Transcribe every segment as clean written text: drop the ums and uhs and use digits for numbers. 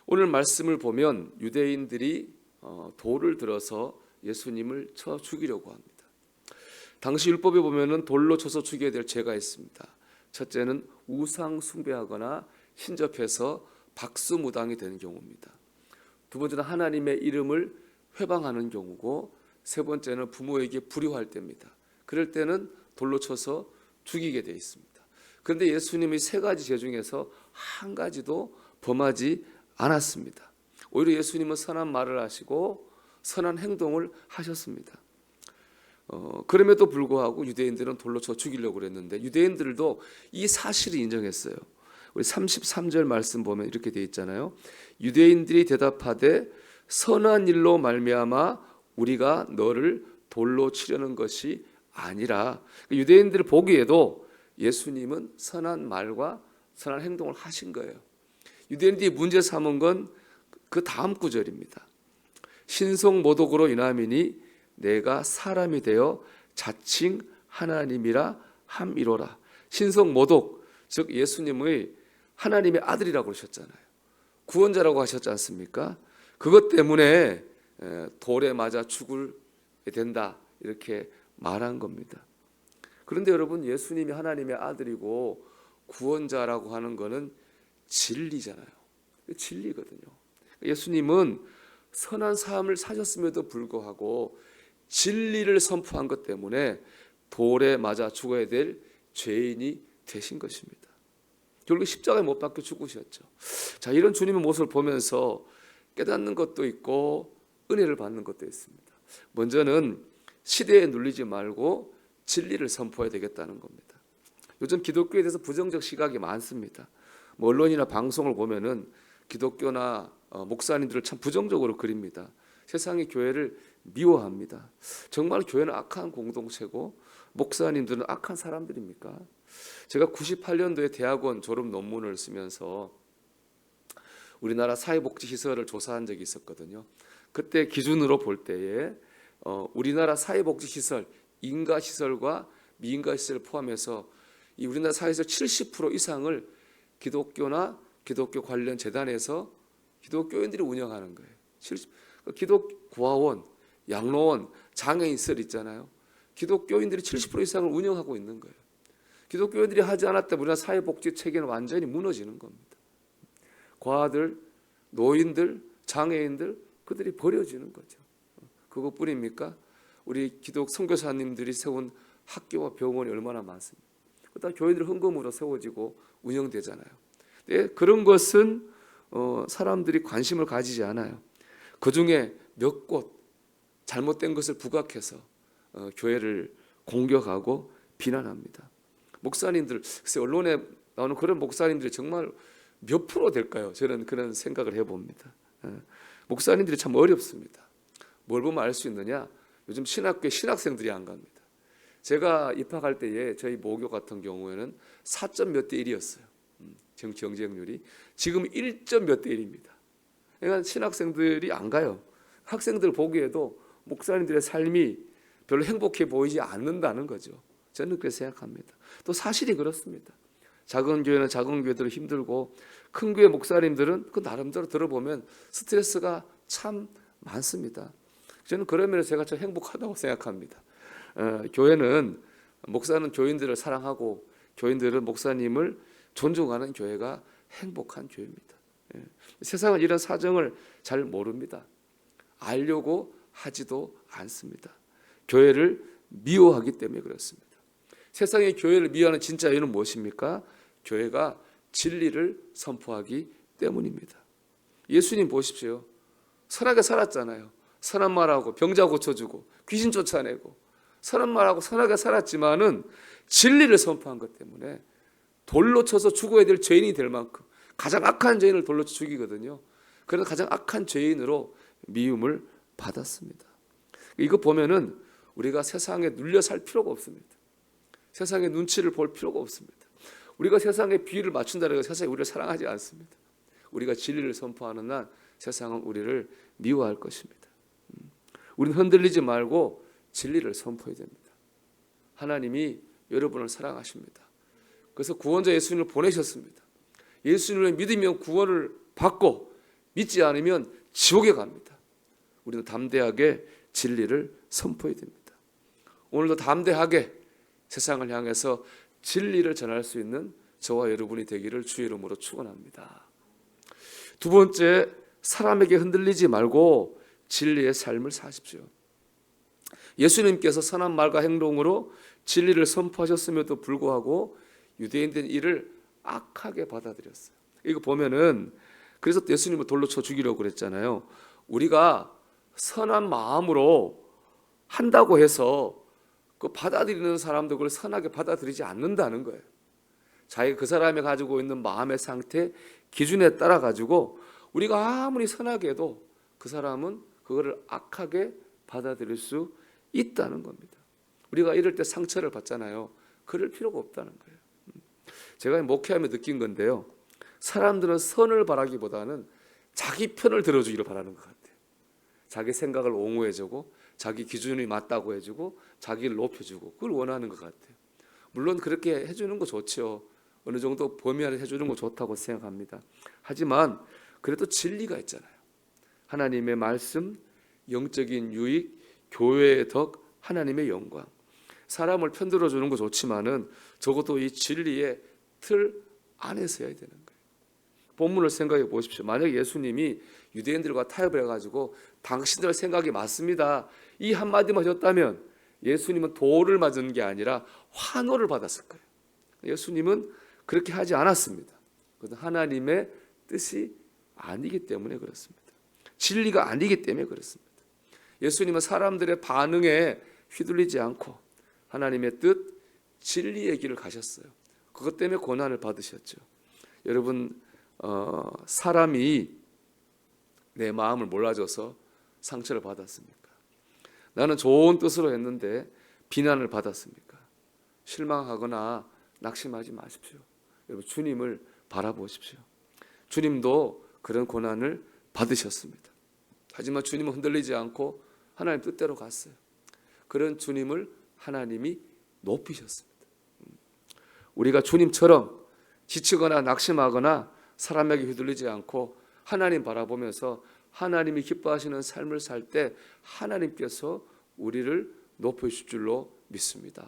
오늘 말씀을 보면 유대인들이 돌을 들어서 예수님을 쳐 죽이려고 합니다. 당시 율법에 보면은 돌로 쳐서 죽여야 될 죄가 있습니다. 첫째는 우상 숭배하거나 신접해서 박수무당이 되는 경우입니다. 두 번째는 하나님의 이름을 회방하는 경우고, 세 번째는 부모에게 불효할 때입니다. 그럴 때는 돌로 쳐서 죽이게 되어 있습니다. 그런데 예수님이 세 가지 죄 중에서 한 가지도 범하지 않았습니다. 오히려 예수님은 선한 말을 하시고 선한 행동을 하셨습니다. 그럼에도 불구하고 유대인들은 돌로 쳐 죽이려고 그랬는데, 유대인들도 이 사실을 인정했어요. 우리 33절 말씀 보면 이렇게 되어 있잖아요. 유대인들이 대답하되 선한 일로 말미암아 우리가 너를 돌로 치려는 것이 아니라, 유대인들을 보기에도 예수님은 선한 말과 선한 행동을 하신 거예요. 유대인들이 문제 삼은 건 그 다음 구절입니다. 신성모독으로 인함이니 내가 사람이 되어 자칭 하나님이라 함이로라. 신성모독, 즉 예수님의 하나님의 아들이라고 그러셨잖아요. 구원자라고 하셨지 않습니까? 그것 때문에 돌에 맞아 죽을 된다, 이렇게 말한 겁니다. 그런데 여러분, 예수님이 하나님의 아들이고 구원자라고 하는 것은 진리잖아요. 진리거든요. 예수님은 선한 삶을 사셨음에도 불구하고 진리를 선포한 것 때문에 돌에 맞아 죽어야 될 죄인이 되신 것입니다. 결국 십자가에 못 박혀 죽으셨죠. 자, 이런 주님의 모습을 보면서 깨닫는 것도 있고 은혜를 받는 것도 있습니다. 먼저는 시대에 눌리지 말고 진리를 선포해야 되겠다는 겁니다. 요즘 기독교에 대해서 부정적 시각이 많습니다. 언론이나 방송을 보면은 기독교나 목사님들을 참 부정적으로 그립니다. 세상이 교회를 미워합니다. 정말 교회는 악한 공동체고 목사님들은 악한 사람들입니까? 제가 98년도에 대학원 졸업 논문을 쓰면서 우리나라 사회복지시설을 조사한 적이 있었거든요. 그때 기준으로 볼 때에 우리나라 사회복지시설, 인가시설과 미인가시설을 포함해서 이 우리나라 사회에서 70% 이상을 기독교나 기독교 관련 재단에서 기독교인들이 운영하는 거예요. 기독고아원, 양로원, 장애인시설 있잖아요. 기독교인들이 70% 이상을 운영하고 있는 거예요. 기독교인들이 하지 않았다면 우리나라 사회복지 체계는 완전히 무너지는 겁니다. 과아들, 노인들, 장애인들, 그들이 버려지는 거죠. 그것뿐입니까? 우리 기독 선교사님들이 세운 학교와 병원이 얼마나 많습니까? 그다음 교회들 헌금으로 세워지고 운영되잖아요. 네, 그런 것은 사람들이 관심을 가지지 않아요. 그중에 몇 곳 잘못된 것을 부각해서 교회를 공격하고 비난합니다. 목사님들, 글쎄 언론에 나오는 그런 목사님들이 정말 몇 프로 될까요? 저는 그런 생각을 해봅니다. 목사님들이 참 어렵습니다. 뭘 보면 알 수 있느냐? 요즘 신학교에 신학생들이 안 갑니다. 제가 입학할 때에 저희 모교 같은 경우에는 4점 몇 대 1이었어요. 경쟁률이. 지금 1점 몇 대 1입니다. 그러니까 신학생들이 안 가요. 학생들 보기에도 목사님들의 삶이 별로 행복해 보이지 않는다는 거죠. 저는 그렇게 생각합니다. 또 사실이 그렇습니다. 작은 교회는 작은 교회대로 힘들고 큰 교회 목사님들은 그 나름대로 들어보면 스트레스가 참 많습니다. 저는 그런 면에서 제가 참 행복하다고 생각합니다. 교회는, 목사는 교인들을 사랑하고 교인들은 목사님을 존중하는 교회가 행복한 교회입니다. 세상은 이런 사정을 잘 모릅니다. 알려고 하지도 않습니다. 교회를 미워하기 때문에 그렇습니다. 세상의 교회를 미워하는 진짜 이유는 무엇입니까? 교회가 진리를 선포하기 때문입니다. 예수님 보십시오. 선하게 살았잖아요. 선한 말하고 병자 고쳐주고 귀신 쫓아내고 선한 말하고 선하게 살았지만은 진리를 선포한 것 때문에 돌로 쳐서 죽어야 될 죄인이 될 만큼 가장 악한 죄인을 돌로 쳐 죽이거든요. 그래서 가장 악한 죄인으로 미움을 받았습니다. 이거 보면은 우리가 세상에 눌려 살 필요가 없습니다. 세상의 눈치를 볼 필요가 없습니다. 우리가 세상에 비위를 맞춘다는 것은 세상이 우리를 사랑하지 않습니다. 우리가 진리를 선포하는 날 세상은 우리를 미워할 것입니다. 우리는 흔들리지 말고 진리를 선포해야 됩니다. 하나님이 여러분을 사랑하십니다. 그래서 구원자 예수님을 보내셨습니다. 예수님을 믿으면 구원을 받고 믿지 않으면 지옥에 갑니다. 우리도 담대하게 진리를 선포해야 됩니다. 오늘도 담대하게 세상을 향해서 진리를 전할 수 있는 저와 여러분이 되기를 주의 이름으로 축원합니다. 두 번째, 사람에게 흔들리지 말고 진리의 삶을 사십시오. 예수님께서 선한 말과 행동으로 진리를 선포하셨음에도 불구하고 유대인들은 이를 악하게 받아들였어요. 이거 보면은 그래서 예수님을 돌로 쳐 죽이려고 그랬잖아요. 우리가 선한 마음으로 한다고 해서 그 받아들이는 사람도 그걸 선하게 받아들이지 않는다는 거예요. 자기가 그 사람이 가지고 있는 마음의 상태 기준에 따라 가지고 우리가 아무리 선하게 해도 그 사람은 그거를 악하게 받아들일 수 있다는 겁니다. 우리가 이럴 때 상처를 받잖아요. 그럴 필요가 없다는 거예요. 제가 목회하며 느낀 건데요. 사람들은 선을 바라기보다는 자기 편을 들어주기를 바라는 것 같아요. 자기 생각을 옹호해주고 자기 기준이 맞다고 해주고 자기를 높여주고 그걸 원하는 것 같아요. 물론 그렇게 해주는 거 좋죠. 어느 정도 범위 안에 해주는 거 좋다고 생각합니다. 하지만 그래도 진리가 있잖아요. 하나님의 말씀, 영적인 유익, 교회의 덕, 하나님의 영광. 사람을 편들어 주는 거 좋지만은 적어도 이 진리의 틀 안에서 해야 되는 거예요. 본문을 생각해 보십시오. 만약 예수님이 유대인들과 타협을 해가지고 당신들 생각이 맞습니다, 이 한마디만 하셨다면 예수님은 돌을 맞은 게 아니라 환호를 받았을 거예요. 예수님은 그렇게 하지 않았습니다. 그것은 하나님의 뜻이 아니기 때문에 그렇습니다. 진리가 아니기 때문에 그렇습니다. 예수님은 사람들의 반응에 휘둘리지 않고 하나님의 뜻, 진리의 길을 가셨어요. 그것 때문에 고난을 받으셨죠. 여러분, 사람이 내 마음을 몰라줘서 상처를 받았습니까? 나는 좋은 뜻으로 했는데 비난을 받았습니까? 실망하거나 낙심하지 마십시오. 여러분, 주님을 바라보십시오. 주님도 그런 고난을 받으셨습니다. 하지만 주님은 흔들리지 않고 하나님 뜻대로 갔어요. 그런 주님을 하나님이 높이셨습니다. 우리가 주님처럼 지치거나 낙심하거나 사람에게 휘둘리지 않고 하나님 바라보면서 하나님이 기뻐하시는 삶을 살 때 하나님께서 우리를 높여주실 줄로 믿습니다.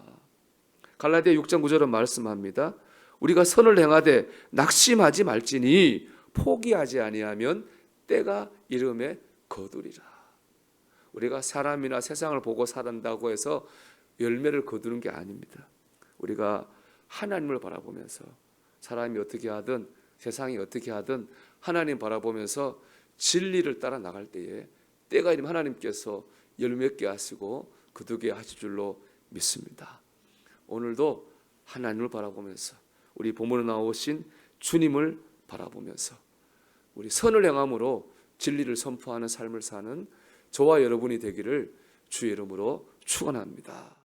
갈라디아 6장 9절은 말씀합니다. 우리가 선을 행하되 낙심하지 말지니 포기하지 아니하면 때가 이름에 거두리라. 우리가 사람이나 세상을 보고 살한다고 해서 열매를 거두는 게 아닙니다. 우리가 하나님을 바라보면서 사람이 어떻게 하든 세상이 어떻게 하든 하나님 바라보면서 진리를 따라 나갈 때에 때가 이르면 하나님께서 열매맺게 하시고 거두게 하실 줄로 믿습니다. 오늘도 하나님을 바라보면서 우리 본문에 나오신 주님을 바라보면서 우리 선을 행함으로 진리를 선포하는 삶을 사는 저와 여러분이 되기를 주의 이름으로 축원합니다.